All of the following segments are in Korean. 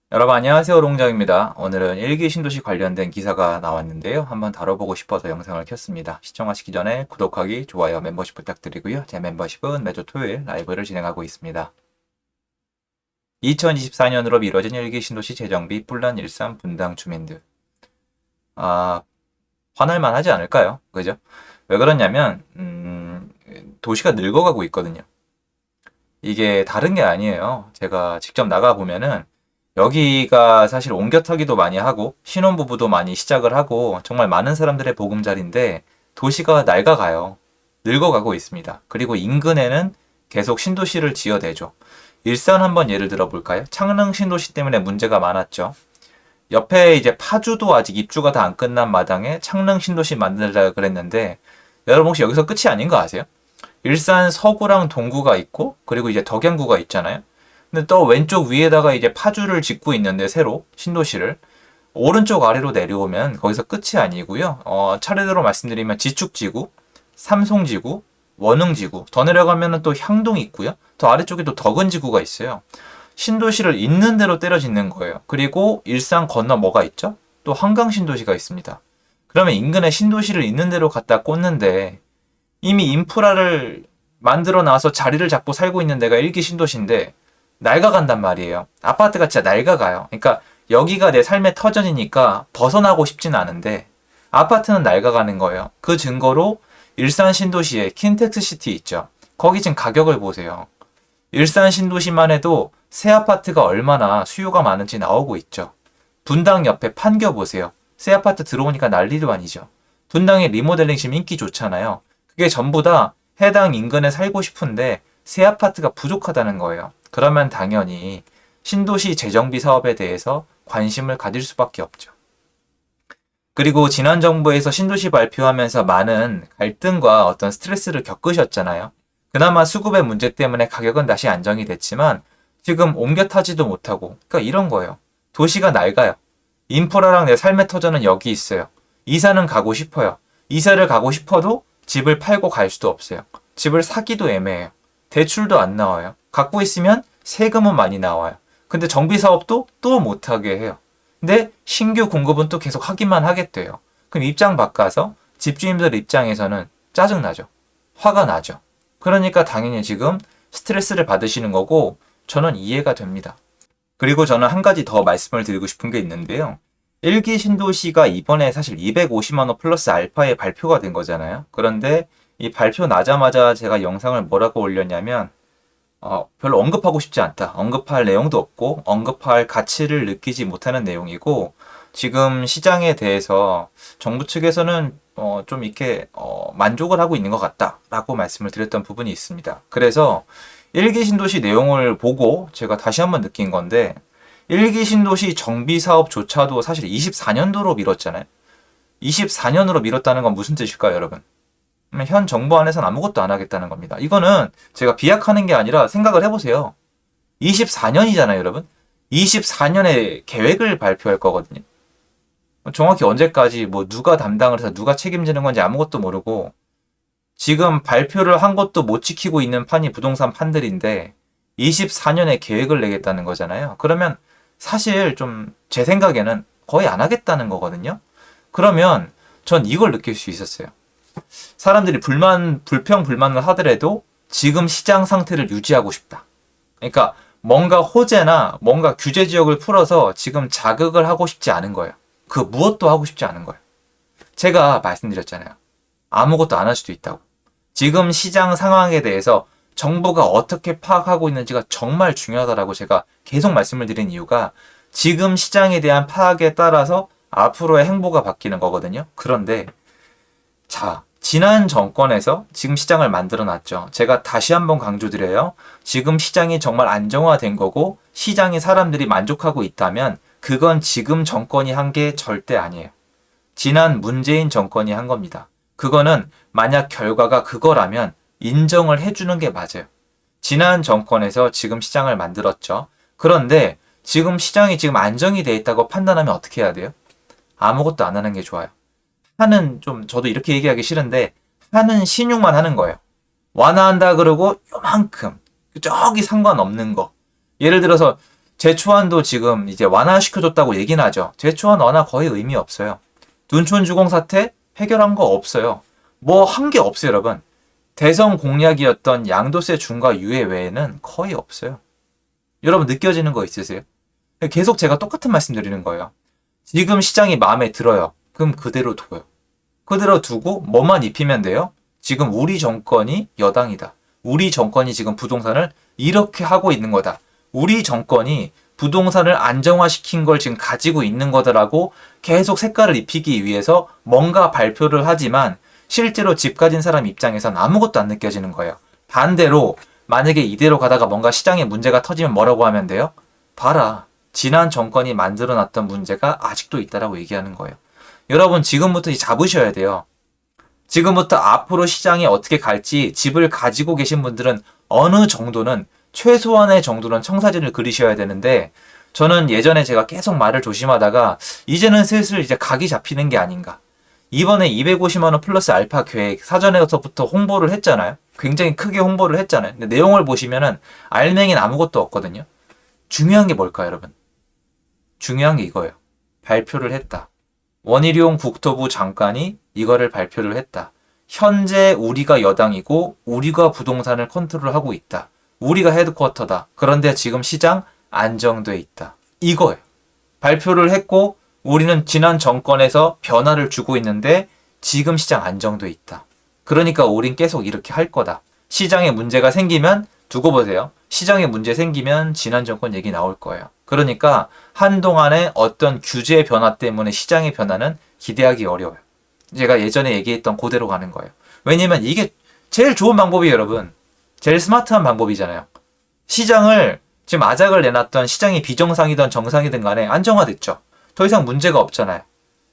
여러분 안녕하세요, 롱장입니다. 오늘은 일기 신도시 관련된 기사가 나왔는데요. 한번 다뤄보고 싶어서 영상을 켰습니다. 시청하시기 전에 구독하기, 좋아요, 멤버십 부탁드리고요. 제 멤버십은 매주 토요일 라이브를 진행하고 있습니다. 2024년으로 미뤄진 일기 신도시 재정비 뿔난 일산 분당 주민들. 아, 화날만 하지 않을까요? 그죠? 왜 그러냐면 도시가 늙어가고 있거든요. 이게 다른 게 아니에요. 제가 직접 나가보면은 여기가 사실 옮겨 타기도 많이 하고 신혼부부도 많이 시작을 하고 정말 많은 사람들의 보금자리인데 도시가 낡아가요. 늙어가고 있습니다. 그리고 인근에는 계속 신도시를 지어대죠. 일산 한번 예를 들어볼까요? 창릉 신도시 때문에 문제가 많았죠. 옆에 이제 파주도 아직 입주가 다 안 끝난 마당에 창릉 신도시 만들자 그랬는데 여러분 혹시 여기서 끝이 아닌 거 아세요? 일산 서구랑 동구가 있고 그리고 이제 덕양구가 있잖아요. 근데 또 왼쪽 위에다가 이제 파주를 짓고 있는데 새로 신도시를 오른쪽 아래로 내려오면 거기서 끝이 아니고요. 차례대로 말씀드리면 지축지구, 삼송지구, 원흥지구, 더 내려가면 또 향동이 있고요. 더 아래쪽에 또 덕은지구가 있어요. 신도시를 있는 대로 때려 짓는 거예요. 그리고 일산 건너 뭐가 있죠? 또 한강신도시가 있습니다. 그러면 인근에 신도시를 있는 대로 갖다 꽂는데 이미 인프라를 만들어 놔서 자리를 잡고 살고 있는 데가 일기 신도시인데 낡아간단 말이에요. 아파트가 진짜 낡아가요. 그러니까 여기가 내 삶의 터전이니까 벗어나고 싶진 않은데 아파트는 낡아가는 거예요. 그 증거로 일산 신도시에 킨텍스시티 있죠. 거기 지금 가격을 보세요. 일산 신도시만 해도 새 아파트가 얼마나 수요가 많은지 나오고 있죠. 분당 옆에 판교 보세요. 새 아파트 들어오니까 난리도 아니죠. 분당의 리모델링 지금 인기 좋잖아요. 그게 전부 다 해당 인근에 살고 싶은데 새 아파트가 부족하다는 거예요. 그러면 당연히 신도시 재정비 사업에 대해서 관심을 가질 수밖에 없죠. 그리고 지난 정부에서 신도시 발표하면서 많은 갈등과 어떤 스트레스를 겪으셨잖아요. 그나마 수급의 문제 때문에 가격은 다시 안정이 됐지만 지금 옮겨 타지도 못하고 그러니까 이런 거예요. 도시가 낡아요. 인프라랑 내 삶의 터전은 여기 있어요. 이사는 가고 싶어요. 이사를 가고 싶어도 집을 팔고 갈 수도 없어요. 집을 사기도 애매해요. 대출도 안 나와요. 갖고 있으면 세금은 많이 나와요. 근데 정비 사업도 또 못하게 해요. 근데 신규 공급은 또 계속 하기만 하겠대요. 그럼 입장 바꿔서 집주인들 입장에서는 짜증나죠. 화가 나죠. 그러니까 당연히 지금 스트레스를 받으시는 거고 저는 이해가 됩니다. 그리고 저는 한 가지 더 말씀을 드리고 싶은 게 있는데요. 일기 신도시가 이번에 사실 250만 원 플러스 알파에 발표가 된 거잖아요. 그런데 이 발표 나자마자 제가 영상을 뭐라고 올렸냐면 별로 언급하고 싶지 않다. 언급할 내용도 없고 언급할 가치를 느끼지 못하는 내용이고 지금 시장에 대해서 정부 측에서는 좀 이렇게 만족을 하고 있는 것 같다라고 말씀을 드렸던 부분이 있습니다. 그래서 일기 신도시 내용을 보고 제가 다시 한번 느낀 건데 일기 신도시 정비 사업조차도 사실 24년도로 미뤘잖아요. 24년으로 미뤘다는 건 무슨 뜻일까요, 여러분? 현 정부 안에서는 아무것도 안 하겠다는 겁니다. 이거는 제가 비약하는 게 아니라 생각을 해보세요. 24년이잖아요, 여러분. 24년에 계획을 발표할 거거든요. 정확히 언제까지 뭐 누가 담당을 해서 누가 책임지는 건지 아무것도 모르고 지금 발표를 한 것도 못 지키고 있는 판이 부동산 판들인데 24년에 계획을 내겠다는 거잖아요. 그러면 사실 좀 제 생각에는 거의 안 하겠다는 거거든요. 그러면 전 이걸 느낄 수 있었어요. 사람들이 불평, 불만을 하더라도 지금 시장 상태를 유지하고 싶다. 그러니까 뭔가 호재나 뭔가 규제 지역을 풀어서 지금 자극을 하고 싶지 않은 거예요. 그 무엇도 하고 싶지 않은 거예요. 제가 말씀드렸잖아요. 아무것도 안 할 수도 있다고. 지금 시장 상황에 대해서 정부가 어떻게 파악하고 있는지가 정말 중요하다라고 제가 계속 말씀을 드린 이유가 지금 시장에 대한 파악에 따라서 앞으로의 행보가 바뀌는 거거든요. 그런데 자, 지난 정권에서 지금 시장을 만들어 놨죠. 제가 다시 한번 강조드려요. 지금 시장이 정말 안정화된 거고 시장이 사람들이 만족하고 있다면 그건 지금 정권이 한 게 절대 아니에요. 지난 문재인 정권이 한 겁니다. 그거는 만약 결과가 그거라면 인정을 해주는 게 맞아요. 지난 정권에서 지금 시장을 만들었죠. 그런데 지금 시장이 지금 안정이 돼 있다고 판단하면 어떻게 해야 돼요? 아무것도 안 하는 게 좋아요. 하는 좀 저도 이렇게 얘기하기 싫은데 하는 신용만 하는 거예요. 완화한다 그러고 요만큼 저기 상관없는 거. 예를 들어서 제초안도 지금 이제 완화시켜줬다고 얘기는 하죠. 제초안 완화 거의 의미 없어요. 둔촌주공 사태 해결한 거 없어요. 뭐 한 게 없어요, 여러분. 대선 공약이었던 양도세 중과 유예 외에는 거의 없어요. 여러분 느껴지는 거 있으세요? 계속 제가 똑같은 말씀 드리는 거예요. 지금 시장이 마음에 들어요. 그럼 그대로 둬요. 그대로 두고 뭐만 입히면 돼요? 지금 우리 정권이 여당이다. 우리 정권이 지금 부동산을 이렇게 하고 있는 거다. 우리 정권이 부동산을 안정화시킨 걸 지금 가지고 있는 거다라고 계속 색깔을 입히기 위해서 뭔가 발표를 하지만 실제로 집 가진 사람 입장에선 아무것도 안 느껴지는 거예요. 반대로 만약에 이대로 가다가 뭔가 시장에 문제가 터지면 뭐라고 하면 돼요? 봐라. 지난 정권이 만들어놨던 문제가 아직도 있다라고 얘기하는 거예요. 여러분 지금부터 잡으셔야 돼요. 지금부터 앞으로 시장이 어떻게 갈지 집을 가지고 계신 분들은 어느 정도는 최소한의 정도는 청사진을 그리셔야 되는데 저는 예전에 제가 계속 말을 조심하다가 이제는 슬슬 이제 각이 잡히는 게 아닌가. 이번에 250만 원 플러스 알파 계획 사전에서부터 홍보를 했잖아요. 굉장히 크게 홍보를 했잖아요. 근데 내용을 보시면은 알맹이는 아무것도 없거든요. 중요한 게 뭘까요, 여러분? 중요한 게 이거예요. 발표를 했다. 원희룡 국토부 장관이 이거를 발표를 했다. 현재 우리가 여당이고 우리가 부동산을 컨트롤하고 있다. 우리가 헤드쿼터다. 그런데 지금 시장 안정돼 있다. 이거예요. 발표를 했고 우리는 지난 정권에서 변화를 주고 있는데 지금 시장 안정돼 있다. 그러니까 우린 계속 이렇게 할 거다. 시장에 문제가 생기면 두고 보세요. 시장에 문제 생기면 지난 정권 얘기 나올 거예요. 그러니까 한동안의 어떤 규제 변화 때문에 시장의 변화는 기대하기 어려워요. 제가 예전에 얘기했던 그대로 가는 거예요. 왜냐면 이게 제일 좋은 방법이에요, 여러분. 제일 스마트한 방법이잖아요. 시장을 지금 아작을 내놨던 시장이 비정상이든 정상이든 간에 안정화됐죠. 더 이상 문제가 없잖아요.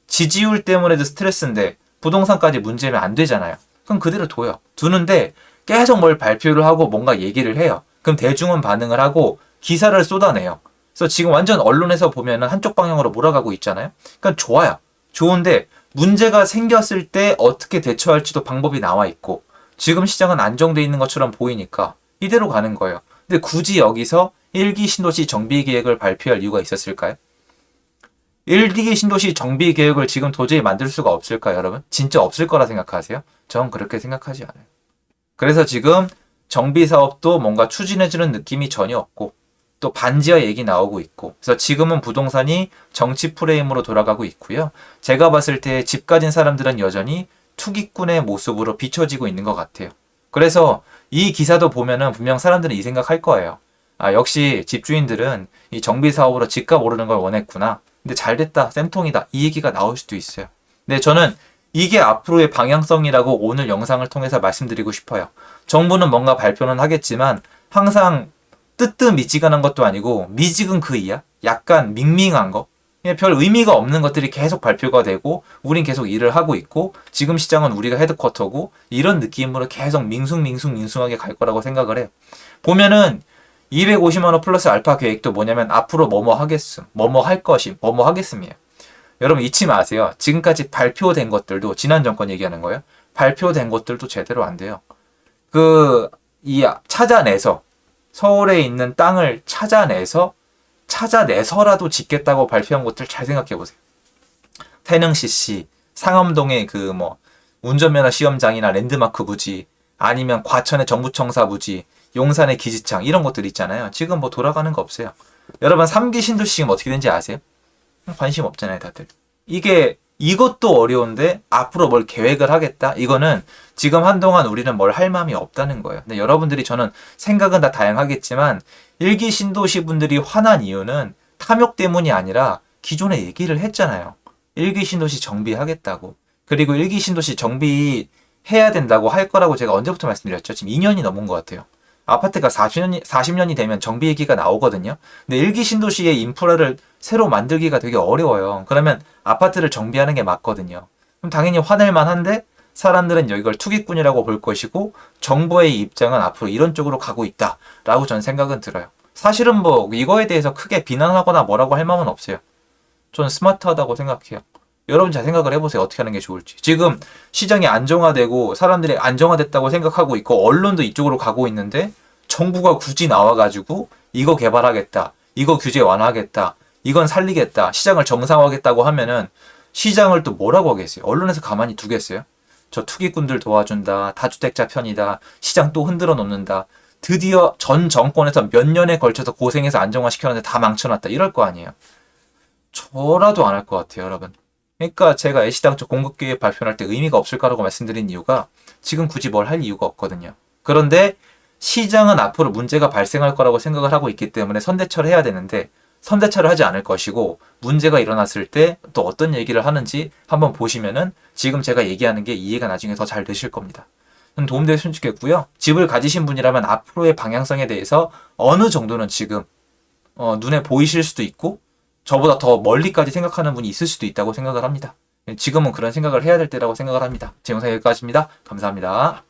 지지율 때문에도 스트레스인데 부동산까지 문제면 안 되잖아요. 그럼 그대로 둬요. 두는데 계속 뭘 발표를 하고 뭔가 얘기를 해요. 그럼 대중은 반응을 하고 기사를 쏟아내요. 그래서 지금 완전 언론에서 보면은 한쪽 방향으로 몰아가고 있잖아요. 그러니까 좋아요. 좋은데 문제가 생겼을 때 어떻게 대처할지도 방법이 나와 있고 지금 시장은 안정돼 있는 것처럼 보이니까 이대로 가는 거예요. 근데 굳이 여기서 1기 신도시 정비 계획을 발표할 이유가 있었을까요? 1기 신도시 정비 계획을 지금 도저히 만들 수가 없을까요, 여러분? 진짜 없을 거라 생각하세요? 전 그렇게 생각하지 않아요. 그래서 지금 정비 사업도 뭔가 추진해주는 느낌이 전혀 없고 또 반지하 얘기 나오고 있고 그래서 지금은 부동산이 정치 프레임으로 돌아가고 있고요. 제가 봤을 때 집 가진 사람들은 여전히 투기꾼의 모습으로 비춰지고 있는 것 같아요. 그래서 이 기사도 보면은 분명 사람들은 이 생각할 거예요. 아, 역시 집주인들은 이 정비 사업으로 집값 오르는 걸 원했구나. 근데 잘 됐다, 쌤통이다, 이 얘기가 나올 수도 있어요. 근데 저는 이게 앞으로의 방향성이라고 오늘 영상을 통해서 말씀드리고 싶어요. 정부는 뭔가 발표는 하겠지만 항상 뜨뜻미지근한 것도 아니고 미지근 그 이야? 약간 밍밍한 거? 별 의미가 없는 것들이 계속 발표가 되고 우린 계속 일을 하고 있고 지금 시장은 우리가 헤드쿼터고 이런 느낌으로 계속 밍숭하게 갈 거라고 생각을 해요. 보면은 250만 원 플러스 알파 계획도 뭐냐면 앞으로 뭐뭐 하겠음, 뭐뭐 할 것임, 뭐뭐 하겠음이에요. 여러분 잊지 마세요. 지금까지 발표된 것들도 지난 정권 얘기하는 거예요. 발표된 것들도 제대로 안 돼요. 찾아내서 서울에 있는 땅을 찾아내서라도 짓겠다고 발표한 것들 잘 생각해 보세요. 태릉 CC, 상암동의 운전면허 시험장이나 랜드마크 부지, 아니면 과천의 정부청사 부지, 용산의 기지창 이런 것들 있잖아요. 지금 뭐 돌아가는 거 없어요. 여러분 3기 신도시 지금 어떻게 된지 아세요? 관심 없잖아요, 다들. 이것도 어려운데 앞으로 뭘 계획을 하겠다? 이거는 지금 한동안 우리는 뭘 할 마음이 없다는 거예요. 근데 여러분들이 저는 생각은 다 다양하겠지만 1기 신도시 분들이 화난 이유는 탐욕 때문이 아니라 기존에 얘기를 했잖아요. 1기 신도시 정비하겠다고. 그리고 1기 신도시 정비해야 된다고 할 거라고 제가 언제부터 말씀드렸죠? 지금 2년이 넘은 것 같아요. 아파트가 40년이 되면 정비 얘기가 나오거든요. 근데 1기 신도시의 인프라를 새로 만들기가 되게 어려워요. 그러면 아파트를 정비하는 게 맞거든요. 그럼 당연히 화낼만 한데 사람들은 이걸 투기꾼이라고 볼 것이고 정부의 입장은 앞으로 이런 쪽으로 가고 있다라고 저는 생각은 들어요. 사실은 이거에 대해서 크게 비난하거나 뭐라고 할 마음은 없어요. 저는 스마트하다고 생각해요. 여러분 잘 생각을 해보세요. 어떻게 하는 게 좋을지. 지금 시장이 안정화되고 사람들이 안정화됐다고 생각하고 있고 언론도 이쪽으로 가고 있는데 정부가 굳이 나와가지고 이거 개발하겠다. 이거 규제 완화하겠다, 이건 살리겠다, 시장을 정상화하겠다고 하면은 시장을 또 뭐라고 하겠어요? 언론에서 가만히 두겠어요? 저 투기꾼들 도와준다, 다주택자 편이다, 시장 또 흔들어 놓는다, 드디어 전 정권에서 몇 년에 걸쳐서 고생해서 안정화시켰는데 다 망쳐놨다, 이럴 거 아니에요. 저라도 안 할 것 같아요, 여러분. 그러니까 제가 애시당초 공급계획 발표할 때 의미가 없을 거라고 말씀드린 이유가 지금 굳이 뭘 할 이유가 없거든요. 그런데 시장은 앞으로 문제가 발생할 거라고 생각을 하고 있기 때문에 선대처를 해야 되는데 선대처를 하지 않을 것이고, 문제가 일어났을 때 또 어떤 얘기를 하는지 한번 보시면은 지금 제가 얘기하는 게 이해가 나중에 더 잘 되실 겁니다. 도움되셨으면 좋겠고요. 집을 가지신 분이라면 앞으로의 방향성에 대해서 어느 정도는 지금 눈에 보이실 수도 있고 저보다 더 멀리까지 생각하는 분이 있을 수도 있다고 생각을 합니다. 지금은 그런 생각을 해야 될 때라고 생각을 합니다. 제 영상 여기까지입니다. 감사합니다.